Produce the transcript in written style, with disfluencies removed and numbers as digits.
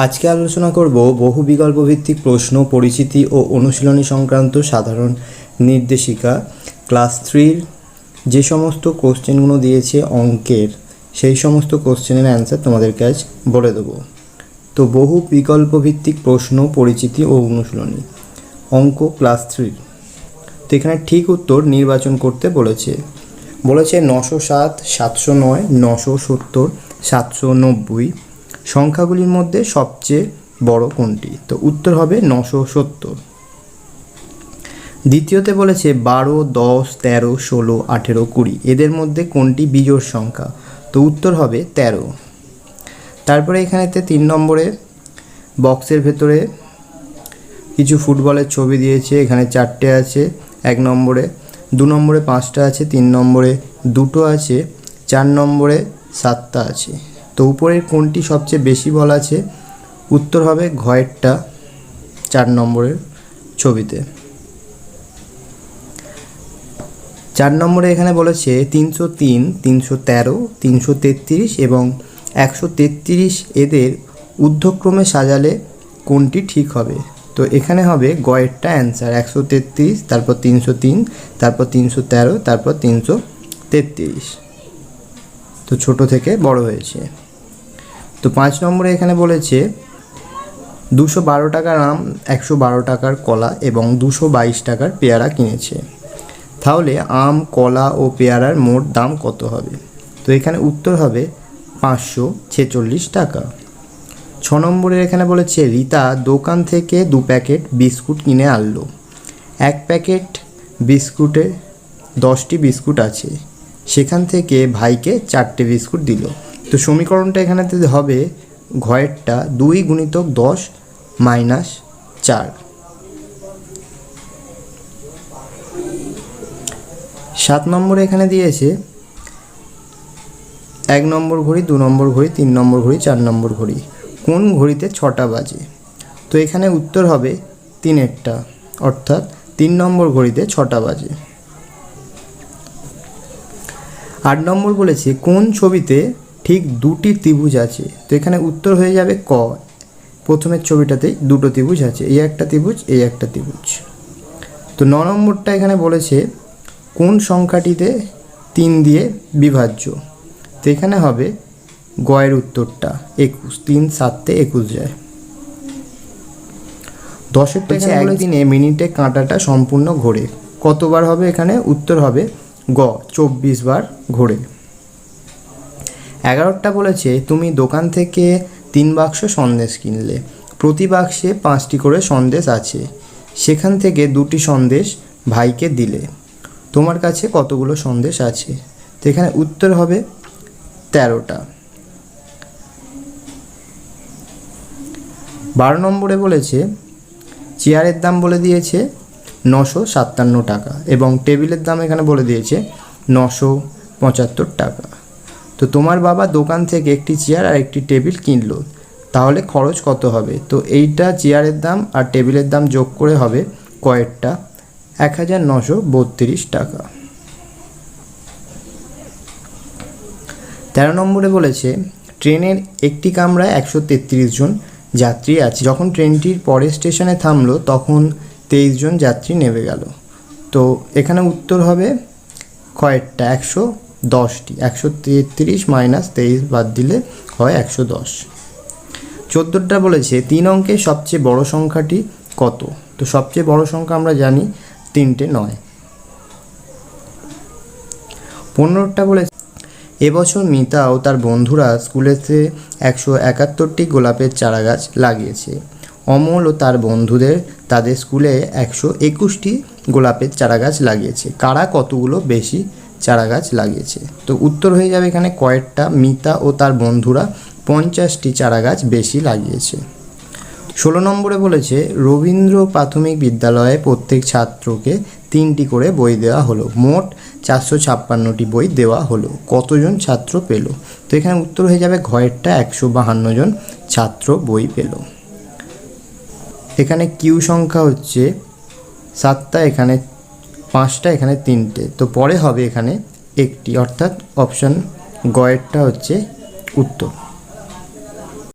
আজকে আলোচনা করব বহু বিকল্প ভিত্তিক প্রশ্ন, পরিচিতি ও অনুশীলনী সংক্রান্ত সাধারণ নির্দেশিকা ক্লাস 3 যে সমস্ত কোশ্চেনগুলো দিয়েছে অঙ্কের, সেই সমস্ত কোশ্চেনের অ্যান্সার তোমাদেরকে আজ বলে দেবো। তো বহু বিকল্প ভিত্তিক প্রশ্ন, পরিচিতি ও অনুশীলনী অঙ্ক ক্লাস 3। তো এখানে ঠিক উত্তর নির্বাচন করতে বলেছে 907, 709, 970, 790 সংখ্যাগুলির মধ্যে সবচেয়ে বড় কোনটি? তো উত্তর হবে 970। দ্বিতীয়তে বলেছে 12, 10, 13, 16, 18, 20 এদের মধ্যে কোনটি বিজোড় সংখ্যা? তো উত্তর হবে 13। তারপরে এখানেতে 3 নম্বরে বক্সের ভেতরে কিছু ফুটবলের ছবি দিয়েছে, এখানে 4টে আছে 1 নম্বরে, 2 নম্বরে 5টা আছে, 3 নম্বরে 2টো আছে, 4 নম্বরে 7টা আছে। তো উপরের কোনটি সবচেয়ে বেশি বল আছে? উত্তর হবে ঘয়েরটা 4 নম্বরের ছবিতে। 4 নম্বরে এখানে বলেছে 303, 313, 333 এবং 133 এদের ঊর্ধ্বক্রমে সাজালে কোনটি ঠিক হবে? তো এখানে হবে গয়েরটা অ্যান্সার, 133, তারপর 303, তারপর 313, তারপর 333। তো ছোট থেকে বড় হয়েছে। তো 5 নম্বরে এখানে বলেছে 212 টাকার আম, 112 টাকার কলা এবং 222 টাকার পেয়ারা কিনেছে। তাহলে আম, কলা ও পেয়ারার মোট দাম কত হবে? তো এখানে উত্তর হবে 546 টাকা। 6 নম্বরের এখানে বলেছে রীতা দোকান থেকে 2 প্যাকেট বিস্কুট কিনে আনলো। 1 প্যাকেট বিস্কুটে 10টি বিস্কুট আছে, সেখান থেকে ভাইকে 4টে বিস্কুট দিল। তো সমীকরণটা এখানেতে হবে ঘয়েরটা 2 গুণিতক 10 মাইনাস 4। 7 নম্বরে এখানে দিয়েছে 1 নম্বর ঘড়ি, 2 নম্বর ঘড়ি, 3 নম্বর ঘড়ি, 4 নম্বর ঘড়ি কোন ঘড়িতে 6টা বাজে? তো এখানে উত্তর হবে 3এরটা, অর্থাৎ 3 নম্বর ঘড়িতে 6টা বাজে। 8 নম্বর বলেছে কোন ছবিতে ঠিক 2টি ত্রিভুজ আছে? তো এখানে উত্তর হয়ে যাবে ক, প্রথমের ছবিটাতেই 2টো ত্রিভুজ আছে, এই একটা ত্রিভুজ, এই একটা ত্রিভুজ। তো 9 নম্বরটা এখানে বলেছে কোন সংখ্যাটিতে 3 দিয়ে বিভাজ্য? তো এখানে হবে গয়ের উত্তরটা 21, 3 7 21 যায়। 10এর থেকে একদিনে মিনিটে কাঁটাটা সম্পূর্ণ ঘোরে, কতবার হবে? এখানে উত্তর হবে গ, 24 বার ঘোরে। 11টা বলেছে তুমি দোকান থেকে 3 বাক্স সন্দেশ কিনলে, প্রতি বাক্সে 5টি করে সন্দেশ আছে, সেখান থেকে 2টি সন্দেশ ভাইকে দিলে, তোমার কাছে কতগুলো সন্দেশ আছে? তো এখানে উত্তর হবে 13টা। 12 নম্বরে বলেছে চেয়ারের দাম বলে দিয়েছে 957 টাকা এবং টেবিলের দাম এখানে বলে দিয়েছে 975 টাকা। তো তোমার বাবা দোকান থেকে একটি চেয়ার আর একটি টেবিল কিনলো, তাহলে খরচ কত হবে? তো এইটা চেয়ারের দাম আর টেবিলের দাম যোগ করে হবে কয়েরটা 1932 টাকা। 13 নম্বরে বলেছে ট্রেনের একটি কামরায় 133 জন যাত্রী আছে, যখন ট্রেনটির পরের স্টেশনে থামলো তখন 23 জন যাত্রী নেমে গেল। তো এখানে উত্তর হবে কয়েরটা 110টি, 133 মাইনাস 23 বাদ দিলে হয় 110। 14টা বলেছে 3 অঙ্কের সবচেয়ে বড় সংখ্যাটি কত? তো সবচেয়ে বড় সংখ্যা আমরা জানি 3টে নয়। 15টা বলেছে এবছর মিতা ও তার বন্ধুরা স্কুলেতে 171টি গোলাপের চারা গাছ লাগিয়েছে। অমল ও তার বন্ধুদের তাদের স্কুলে 121টি গোলাপের চারা গাছ লাগিয়েছে, কারা কতগুলো বেশি চারা গাছ লাগিয়েছে? তো উত্তর হয়ে যাবে এখানে কয়েকটা, মিতা ও তার বন্ধুরা 50টি চারা গাছ বেশি লাগিয়েছে। 16 নম্বরে বলেছে রবীন্দ্র প্রাথমিক বিদ্যালয়ে প্রত্যেক ছাত্রকে 3টি করে বই দেওয়া হলো, মোট 456টি বই দেওয়া হলো, কতজন ছাত্র পেল? তো এখানে উত্তর হয়ে যাবে ঘয়েরটা 152 জন ছাত্র বই পেল। এখানে কিউ সংখ্যা হচ্ছে 7টা, এখানে 5টা, এখানে 3টে, তো পরে হবে এখানে একটি, অর্থাৎ অপশান গয়েরটা হচ্ছে উত্তর।